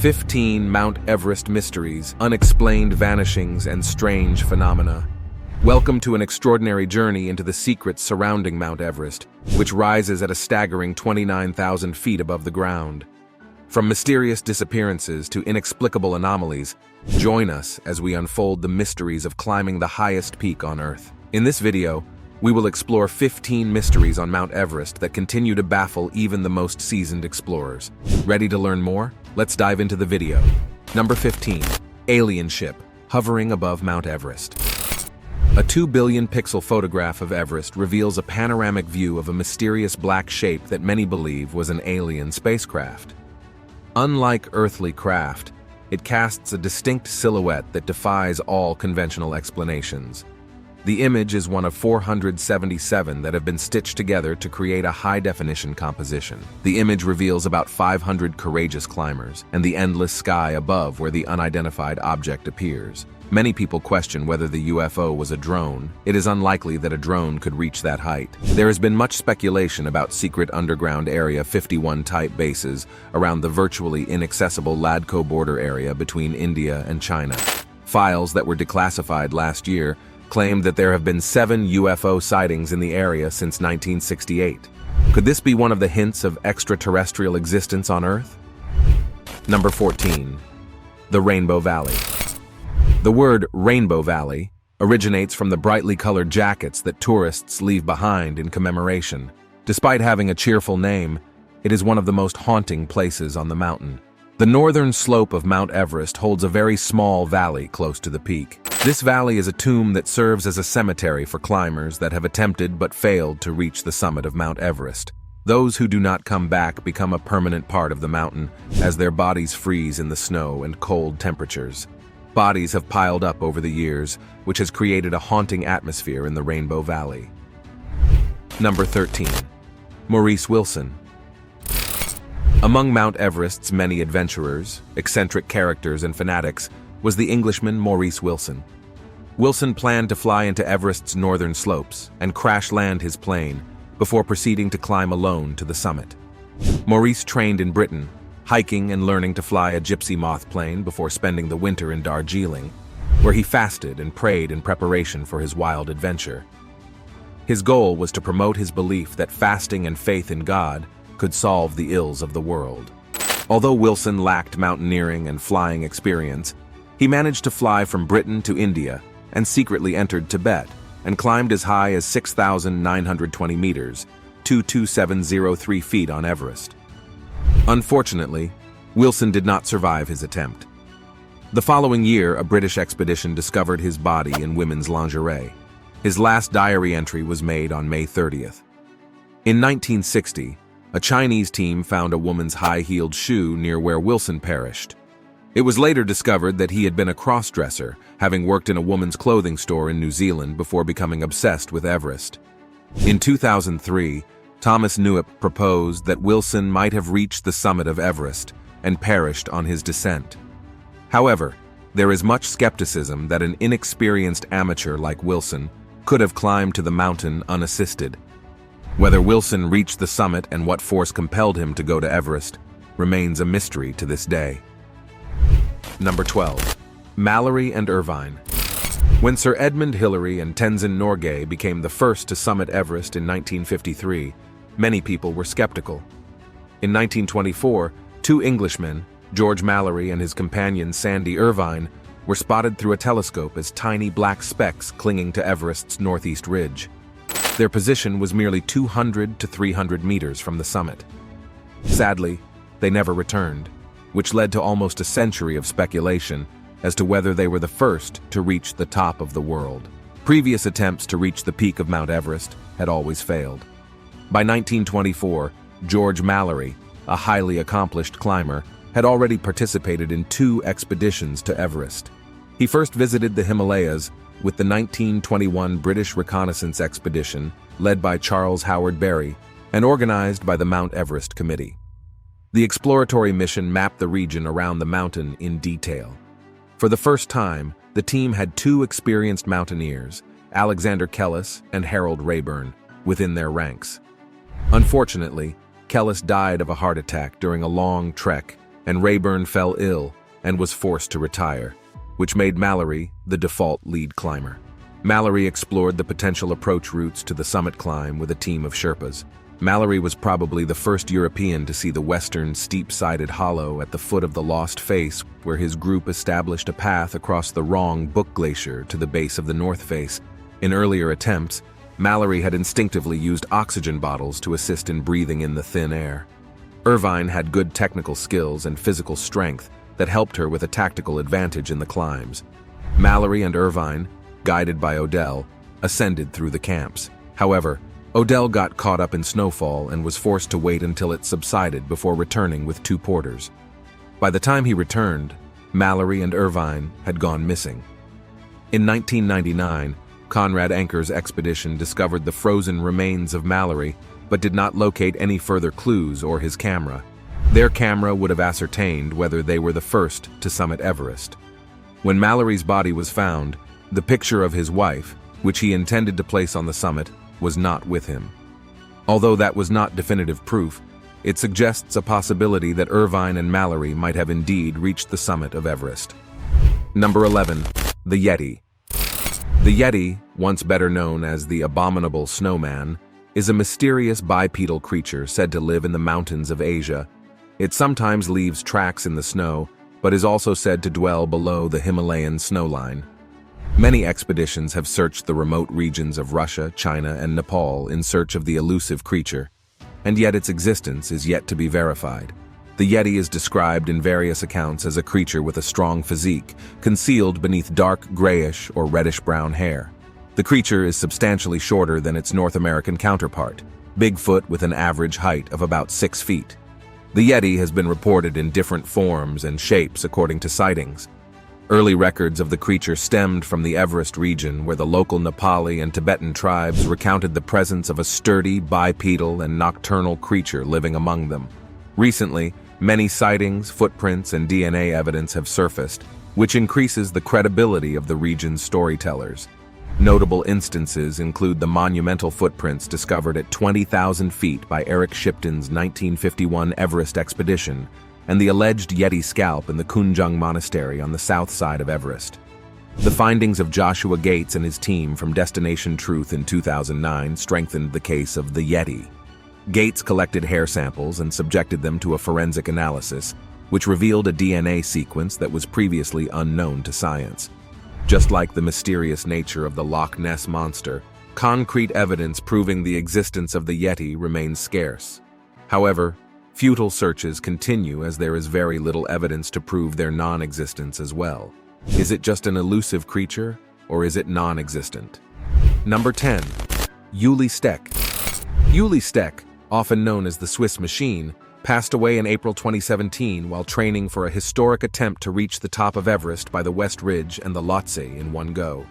15 Mount Everest Mysteries, Unexplained Vanishings, and Strange Phenomena. Welcome to an extraordinary journey into the secrets surrounding Mount Everest, which rises at a staggering 29,000 feet above the ground. From mysterious disappearances to inexplicable anomalies, join us as we unfold the mysteries of climbing the highest peak on Earth. In this video, we will explore 15 mysteries on Mount Everest that continue to baffle even the most seasoned explorers. Ready to learn more? Let's dive into the video. Number 15. Alien Ship, hovering above Mount Everest. A 2 billion pixel photograph of Everest reveals a panoramic view of a mysterious black shape that many believe was an alien spacecraft. Unlike earthly craft, it casts a distinct silhouette that defies all conventional explanations. The image is one of 477 that have been stitched together to create a high-definition composition. The image reveals about 500 courageous climbers and the endless sky above where the unidentified object appears. Many people question whether the UFO was a drone. It is unlikely that a drone could reach that height. There has been much speculation about secret underground Area 51 type bases around the virtually inaccessible Ladko border area between India and China. Files that were declassified last year claimed that there have been 7 UFO sightings in the area since 1968. Could this be one of the hints of extraterrestrial existence on Earth? Number 14. The Rainbow Valley. The word Rainbow Valley originates from the brightly colored jackets that tourists leave behind in commemoration. Despite having a cheerful name, it is one of the most haunting places on the mountain. The northern slope of Mount Everest holds a very small valley close to the peak. This valley is a tomb that serves as a cemetery for climbers that have attempted but failed to reach the summit of Mount Everest. Those who do not come back become a permanent part of the mountain as their bodies freeze in the snow and cold temperatures. Bodies have piled up over the years, which has created a haunting atmosphere in the Rainbow Valley. Number 13. Maurice Wilson. Among Mount Everest's many adventurers, eccentric characters, and fanatics was the Englishman Maurice Wilson. Wilson planned to fly into Everest's northern slopes and crash-land his plane before proceeding to climb alone to the summit. Maurice trained in Britain, hiking and learning to fly a gypsy moth plane before spending the winter in Darjeeling, where he fasted and prayed in preparation for his wild adventure. His goal was to promote his belief that fasting and faith in God could solve the ills of the world. Although Wilson lacked mountaineering and flying experience, he managed to fly from Britain to India and secretly entered Tibet and climbed as high as 6,920 meters, 22703 feet on Everest. Unfortunately, Wilson did not survive his attempt. The following year, a British expedition discovered his body in women's lingerie. His last diary entry was made on May 30th. In 1960, a Chinese team found a woman's high-heeled shoe near where Wilson perished. It was later discovered that he had been a cross-dresser, having worked in a woman's clothing store in New Zealand before becoming obsessed with Everest. In 2003, Thomas Neupp proposed that Wilson might have reached the summit of Everest and perished on his descent. However, there is much skepticism that an inexperienced amateur like Wilson could have climbed to the mountain unassisted. Whether Wilson reached the summit and what force compelled him to go to Everest remains a mystery to this day. Number 12. Mallory and Irvine. When Sir Edmund Hillary and Tenzin Norgay became the first to summit Everest in 1953, many people were skeptical. In 1924, 2 Englishmen, George Mallory and his companion Sandy Irvine, were spotted through a telescope as tiny black specks clinging to Everest's northeast ridge. Their position was merely 200 to 300 meters from the summit. Sadly, they never returned, which led to almost a century of speculation as to whether they were the first to reach the top of the world. Previous attempts to reach the peak of Mount Everest had always failed. By 1924, George Mallory, a highly accomplished climber, had already participated in 2 expeditions to Everest. He first visited the Himalayas with the 1921 British Reconnaissance Expedition led by Charles Howard Berry and organized by the Mount Everest Committee. The exploratory mission mapped the region around the mountain in detail. For the first time, the team had 2 experienced mountaineers, Alexander Kellis and Harold Rayburn, within their ranks. Unfortunately, Kellis died of a heart attack during a long trek and Rayburn fell ill and was forced to retire, which made Mallory the default lead climber. Mallory explored the potential approach routes to the summit climb with a team of Sherpas. Mallory was probably the first European to see the western steep-sided hollow at the foot of the Lost Face, where his group established a path across the Wrong Book Glacier to the base of the North Face. In earlier attempts, Mallory had instinctively used oxygen bottles to assist in breathing in the thin air. Irvine had good technical skills and physical strength that helped her with a tactical advantage in the climbs. Mallory and Irvine, guided by Odell, ascended through the camps. However, Odell got caught up in snowfall and was forced to wait until it subsided before returning with 2 porters. By the time he returned, Mallory and Irvine had gone missing. In 1999, Conrad Anker's expedition discovered the frozen remains of Mallory, but did not locate any further clues or his camera. Their camera would have ascertained whether they were the first to summit Everest. When Mallory's body was found, the picture of his wife, which he intended to place on the summit, was not with him. Although that was not definitive proof, it suggests a possibility that Irvine and Mallory might have indeed reached the summit of Everest. Number 11. The Yeti. The Yeti, once better known as the Abominable Snowman, is a mysterious bipedal creature said to live in the mountains of Asia. It sometimes leaves tracks in the snow, but is also said to dwell below the Himalayan snowline. Many expeditions have searched the remote regions of Russia, China, and Nepal in search of the elusive creature, and yet its existence is yet to be verified. The Yeti is described in various accounts as a creature with a strong physique, concealed beneath dark grayish or reddish-brown hair. The creature is substantially shorter than its North American counterpart, Bigfoot with an average height of about 6 feet. The Yeti has been reported in different forms and shapes according to sightings. Early records of the creature stemmed from the Everest region, where the local Nepali and Tibetan tribes recounted the presence of a sturdy, bipedal, and nocturnal creature living among them. Recently, many sightings, footprints, and DNA evidence have surfaced, which increases the credibility of the region's storytellers. Notable instances include the monumental footprints discovered at 20,000 feet by Eric Shipton's 1951 Everest expedition, and the alleged Yeti scalp in the Kunjung Monastery on the south side of Everest. The findings of Joshua Gates and his team from Destination Truth in 2009 strengthened the case of the Yeti. Gates collected hair samples and subjected them to a forensic analysis, which revealed a DNA sequence that was previously unknown to science. Just like the mysterious nature of the Loch Ness Monster, concrete evidence proving the existence of the Yeti remains scarce. However, futile searches continue as there is very little evidence to prove their non-existence as well. Is it just an elusive creature, or is it non-existent? Number 10. Yuli Steck. Yuli Steck, often known as the Swiss Machine, passed away in April 2017 while training for a historic attempt to reach the top of Everest by the West Ridge and the Lhotse in one go.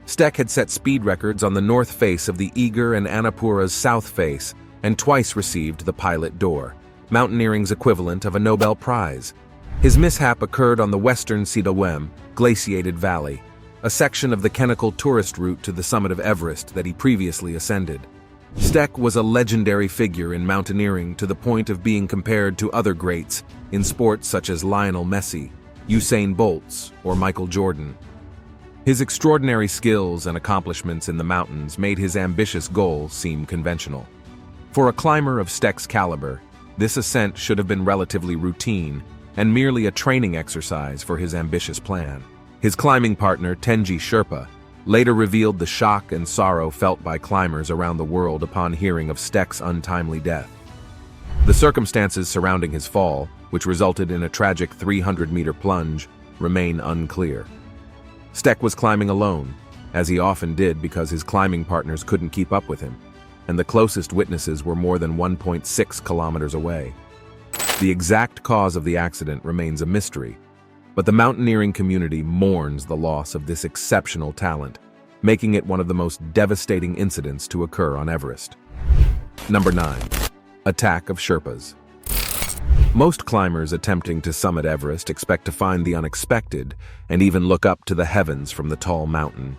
Steck had set speed records on the north face of the Eager and Annapurna's south face, and twice received the Pilot D'Or, mountaineering's equivalent of a Nobel Prize. His mishap occurred on the western Sidawem, glaciated valley, a section of the Kennecott tourist route to the summit of Everest that he previously ascended. Steck was a legendary figure in mountaineering to the point of being compared to other greats in sports such as Lionel Messi, Usain Bolt, or Michael Jordan. His extraordinary skills and accomplishments in the mountains made his ambitious goal seem conventional. For a climber of Steck's caliber, this ascent should have been relatively routine and merely a training exercise for his ambitious plan. His climbing partner, Tenji Sherpa, later revealed the shock and sorrow felt by climbers around the world upon hearing of Steck's untimely death. The circumstances surrounding his fall, which resulted in a tragic 300-meter plunge, remain unclear. Steck was climbing alone, as he often did because his climbing partners couldn't keep up with him, and the closest witnesses were more than 1.6 kilometers away. The exact cause of the accident remains a mystery, but the mountaineering community mourns the loss of this exceptional talent, making it one of the most devastating incidents to occur on Everest. Number 9. Attack of Sherpas. Most climbers attempting to summit Everest expect to find the unexpected and even look up to the heavens from the tall mountain.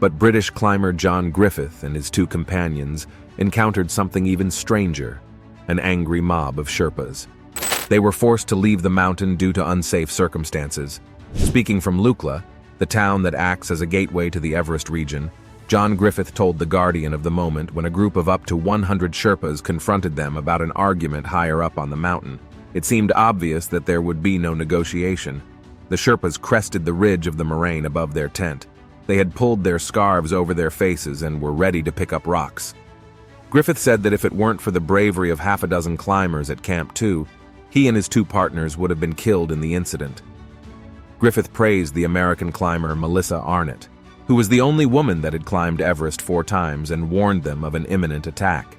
But British climber John Griffith and his 2 companions encountered something even stranger, an angry mob of Sherpas. They were forced to leave the mountain due to unsafe circumstances. Speaking from Lukla, the town that acts as a gateway to the Everest region, John Griffith told The Guardian of the moment when a group of up to 100 Sherpas confronted them about an argument higher up on the mountain. It seemed obvious that there would be no negotiation. The Sherpas crested the ridge of the moraine above their tent. They had pulled their scarves over their faces and were ready to pick up rocks. Griffith said that if it weren't for the bravery of half a dozen climbers at Camp 2, he and his two partners would have been killed in the incident. Griffith praised the American climber Melissa Arnott, who was the only woman that had climbed Everest 4 times, and warned them of an imminent attack.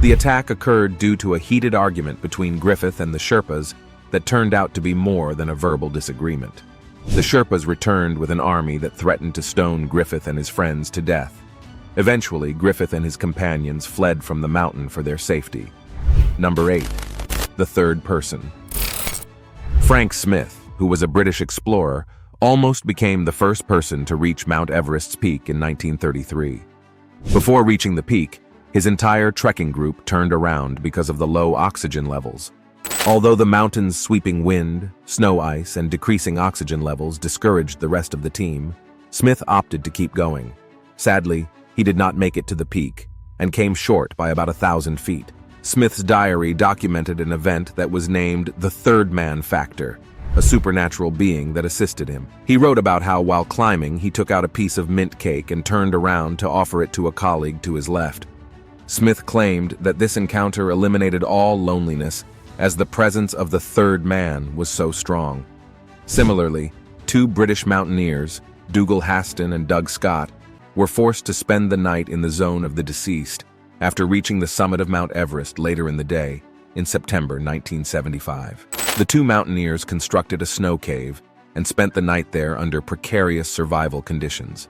The attack occurred due to a heated argument between Griffith and the Sherpas that turned out to be more than a verbal disagreement. The Sherpas returned with an army that threatened to stone Griffith and his friends to death. Eventually, Griffith and his companions fled from the mountain for their safety. Number 8. The third person. Frank Smith, who was a British explorer, almost became the first person to reach Mount Everest's peak in 1933. Before reaching the peak, his entire trekking group turned around because of the low oxygen levels. Although the mountain's sweeping wind, snow ice, and decreasing oxygen levels discouraged the rest of the team, Smith opted to keep going. Sadly, he did not make it to the peak, and came short by about 1,000 feet. Smith's diary documented an event that was named the Third Man Factor, a supernatural being that assisted him. He wrote about how while climbing, he took out a piece of mint cake and turned around to offer it to a colleague to his left. Smith claimed that this encounter eliminated all loneliness, as the presence of the third man was so strong. Similarly, 2 British mountaineers, Dougal Haston and Doug Scott, were forced to spend the night in the zone of the deceased after reaching the summit of Mount Everest later in the day, in September 1975. The 2 mountaineers constructed a snow cave and spent the night there under precarious survival conditions.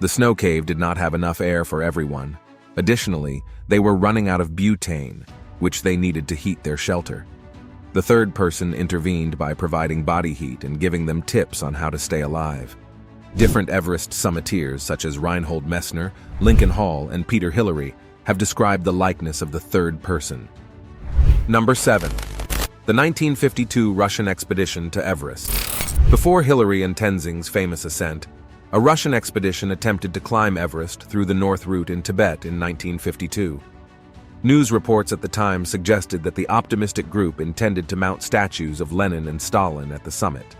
The snow cave did not have enough air for everyone. Additionally, they were running out of butane, which they needed to heat their shelter. The third person intervened by providing body heat and giving them tips on how to stay alive. Different Everest summiteers such as Reinhold Messner, Lincoln Hall, and Peter Hillary have described the likeness of the third person. Number 7. The 1952 Russian expedition to Everest. Before Hillary and Tenzing's famous ascent, a Russian expedition attempted to climb Everest through the North Route in Tibet in 1952. News reports at the time suggested that the optimistic group intended to mount statues of Lenin and Stalin at the summit.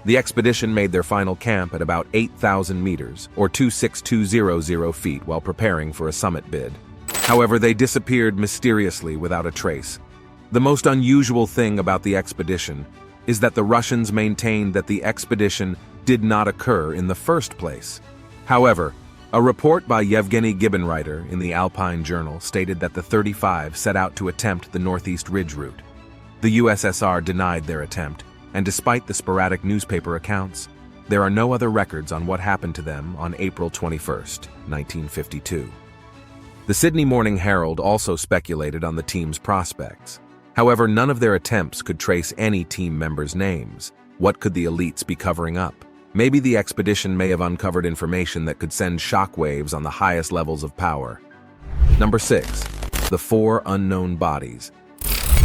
The expedition made their final camp at about 8,000 meters, or 26200 feet, while preparing for a summit bid. However, they disappeared mysteriously without a trace. The most unusual thing about the expedition is that the Russians maintained that the expedition did not occur in the first place. However, a report by Yevgeny Gibbonreiter in the Alpine Journal stated that the 35 set out to attempt the Northeast Ridge route. The USSR denied their attempt, and despite the sporadic newspaper accounts, there are no other records on what happened to them on April 21, 1952. The Sydney Morning Herald also speculated on the team's prospects. However, none of their attempts could trace any team members' names. What could the elites be covering up? Maybe the expedition may have uncovered information that could send shockwaves on the highest levels of power. Number 6. The 4 unknown bodies.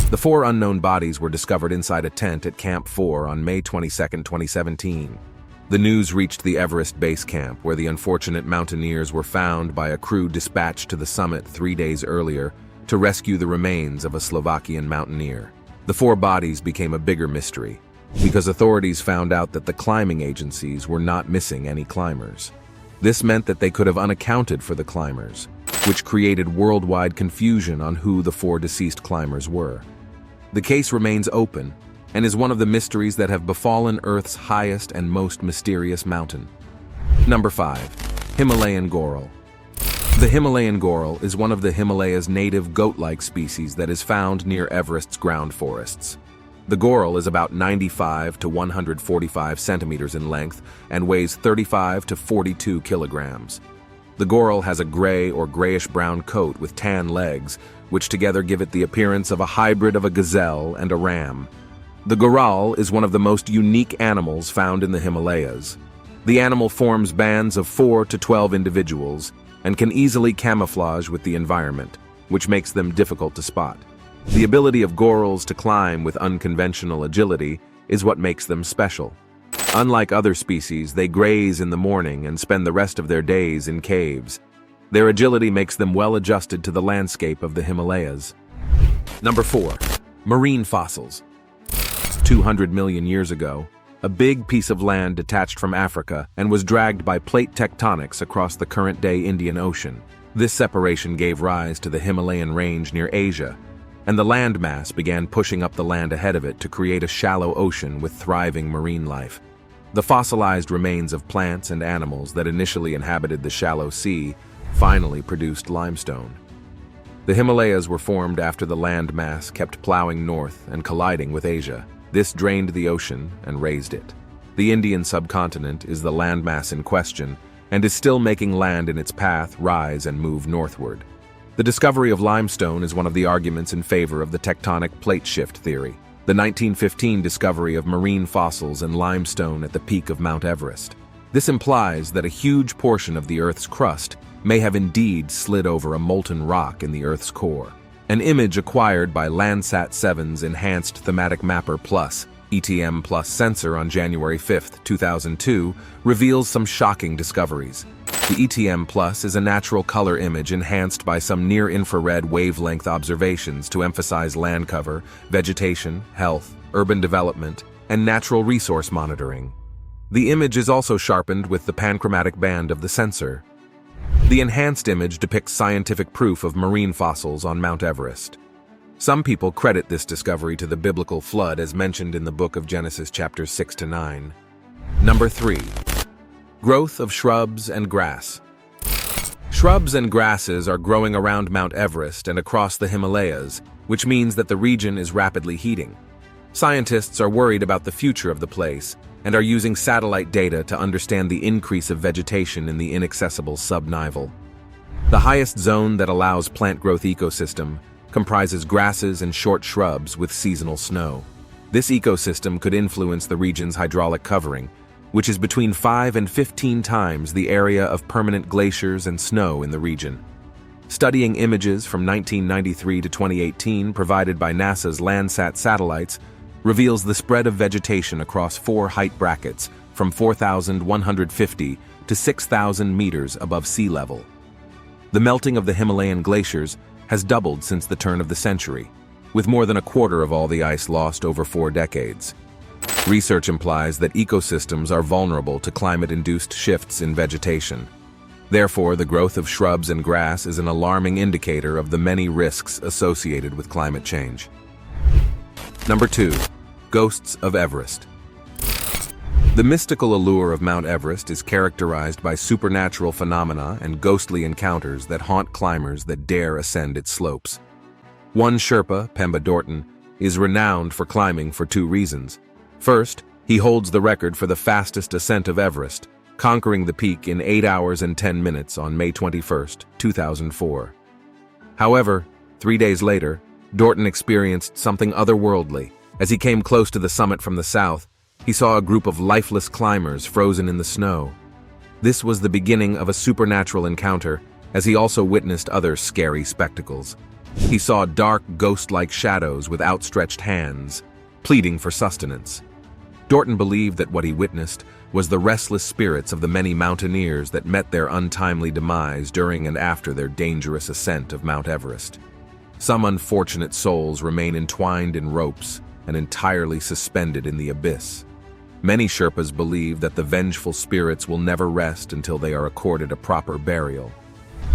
The 4 unknown bodies were discovered inside a tent at Camp 4 on May 22, 2017. The news reached the Everest base camp, where the unfortunate mountaineers were found by a crew dispatched to the summit 3 days earlier to rescue the remains of a Slovakian mountaineer. The 4 bodies became a bigger mystery, because authorities found out that the climbing agencies were not missing any climbers. This meant that they could have unaccounted for the climbers, which created worldwide confusion on who the 4 deceased climbers were. The case remains open and is one of the mysteries that have befallen Earth's highest and most mysterious mountain. Number 5. Himalayan Goral. The Himalayan Goral is one of the Himalayas' native goat-like species that is found near Everest's ground forests. The Goral is about 95 to 145 centimeters in length and weighs 35 to 42 kilograms. The Goral has a gray or grayish-brown coat with tan legs, which together give it the appearance of a hybrid of a gazelle and a ram. The Goral is one of the most unique animals found in the Himalayas. The animal forms bands of 4 to 12 individuals and can easily camouflage with the environment, which makes them difficult to spot. The ability of gorals to climb with unconventional agility is what makes them special. Unlike other species, they graze in the morning and spend the rest of their days in caves. Their agility makes them well adjusted to the landscape of the Himalayas. Number 4. Marine fossils. 200 million years ago, a big piece of land detached from Africa and was dragged by plate tectonics across the current-day Indian Ocean. This separation gave rise to the Himalayan range near Asia, and the landmass began pushing up the land ahead of it to create a shallow ocean with thriving marine life. The fossilized remains of plants and animals that initially inhabited the shallow sea finally produced limestone. The Himalayas were formed after the landmass kept plowing north and colliding with Asia. This drained the ocean and raised it. The Indian subcontinent is the landmass in question and is still making land in its path rise and move northward. The discovery of limestone is one of the arguments in favor of the tectonic plate shift theory. The 1915 discovery of marine fossils and limestone at the peak of Mount Everest. This implies that a huge portion of the Earth's crust may have indeed slid over a molten rock in the Earth's core. An image acquired by Landsat 7's Enhanced Thematic Mapper Plus (ETM Plus) sensor on January 5, 2002 reveals some shocking discoveries. The ETM Plus is a natural color image enhanced by some near-infrared wavelength observations to emphasize land cover, vegetation, health, urban development, and natural resource monitoring. The image is also sharpened with the panchromatic band of the sensor. The enhanced image depicts scientific proof of marine fossils on Mount Everest. Some people credit this discovery to the biblical flood as mentioned in the book of Genesis chapters 6 to 9. Number 3. Growth of shrubs and grass. Shrubs and grasses are growing around Mount Everest and across the Himalayas, which means that the region is rapidly heating. Scientists are worried about the future of the place and are using satellite data to understand the increase of vegetation in the inaccessible subnival. The highest zone that allows plant growth ecosystem comprises grasses and short shrubs with seasonal snow. This ecosystem could influence the region's hydraulic covering, which is between 5 and 15 times the area of permanent glaciers and snow in the region. Studying images from 1993 to 2018 provided by NASA's Landsat satellites reveals the spread of vegetation across 4 height brackets from 4,150 to 6,000 meters above sea level. The melting of the Himalayan glaciers has doubled since the turn of the century, with more than a quarter of all the ice lost over 4 decades. Research implies that ecosystems are vulnerable to climate-induced shifts in vegetation. Therefore, the growth of shrubs and grass is an alarming indicator of the many risks associated with climate change. Number 2. Ghosts of Everest. The mystical allure of Mount Everest is characterized by supernatural phenomena and ghostly encounters that haunt climbers that dare ascend its slopes. One Sherpa, Pemba Dorton, is renowned for climbing for 2 reasons. First, he holds the record for the fastest ascent of Everest, conquering the peak in 8 hours and 10 minutes on May 21, 2004. However, 3 days later, Dorton experienced something otherworldly. As he came close to the summit from the south, he saw a group of lifeless climbers frozen in the snow. This was the beginning of a supernatural encounter, as he also witnessed other scary spectacles. He saw dark, ghost-like shadows with outstretched hands, pleading for sustenance. Dorton believed that what he witnessed was the restless spirits of the many mountaineers that met their untimely demise during and after their dangerous ascent of Mount Everest. Some unfortunate souls remain entwined in ropes and entirely suspended in the abyss. Many Sherpas believe that the vengeful spirits will never rest until they are accorded a proper burial.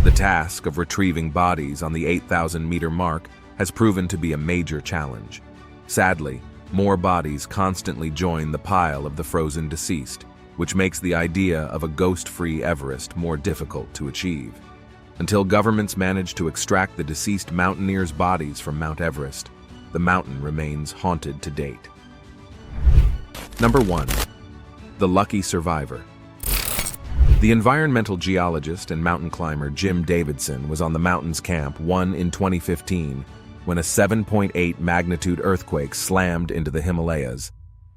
The task of retrieving bodies on the 8,000-meter mark has proven to be a major challenge. Sadly, more bodies constantly join the pile of the frozen deceased, which makes the idea of a ghost-free Everest more difficult to achieve. Until governments manage to extract the deceased mountaineers' bodies from Mount Everest, the mountain remains haunted to date. Number 1. The Lucky Survivor. The environmental geologist and mountain climber Jim Davidson was on the mountain's Camp 1 in 2015 when a 7.8 magnitude earthquake slammed into the Himalayas.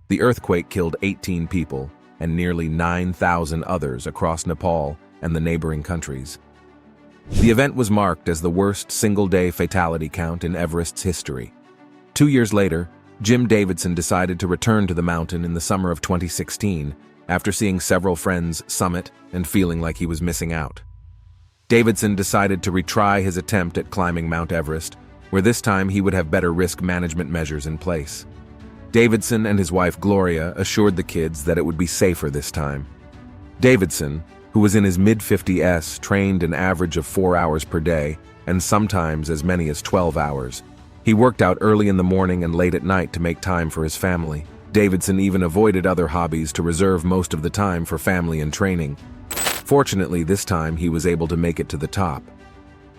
The earthquake killed 18 people and nearly 9,000 others across Nepal and the neighboring countries. The event was marked as the worst single-day fatality count in Everest's history. 2 years later, Jim Davidson decided to return to the mountain in the summer of 2016 after seeing several friends summit and feeling like he was missing out. Davidson decided to retry his attempt at climbing Mount Everest, where this time he would have better risk management measures in place. Davidson and his wife Gloria assured the kids that it would be safer this time. Davidson, who was in his mid-50s, trained an average of 4 hours per day, and sometimes as many as 12 hours. He worked out early in the morning and late at night to make time for his family. Davidson even avoided other hobbies to reserve most of the time for family and training. Fortunately, this time he was able to make it to the top.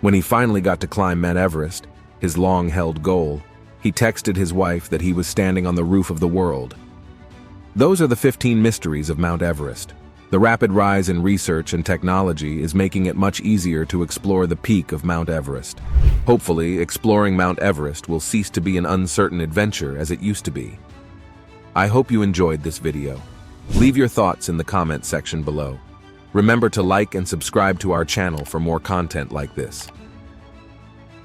When he finally got to climb Mount Everest, his long-held goal, he texted his wife that he was standing on the roof of the world. Those are the 15 mysteries of Mount Everest. The rapid rise in research and technology is making it much easier to explore the peak of Mount Everest. Hopefully, exploring Mount Everest will cease to be an uncertain adventure as it used to be. I hope you enjoyed this video. Leave your thoughts in the comment section below. Remember to like and subscribe to our channel for more content like this.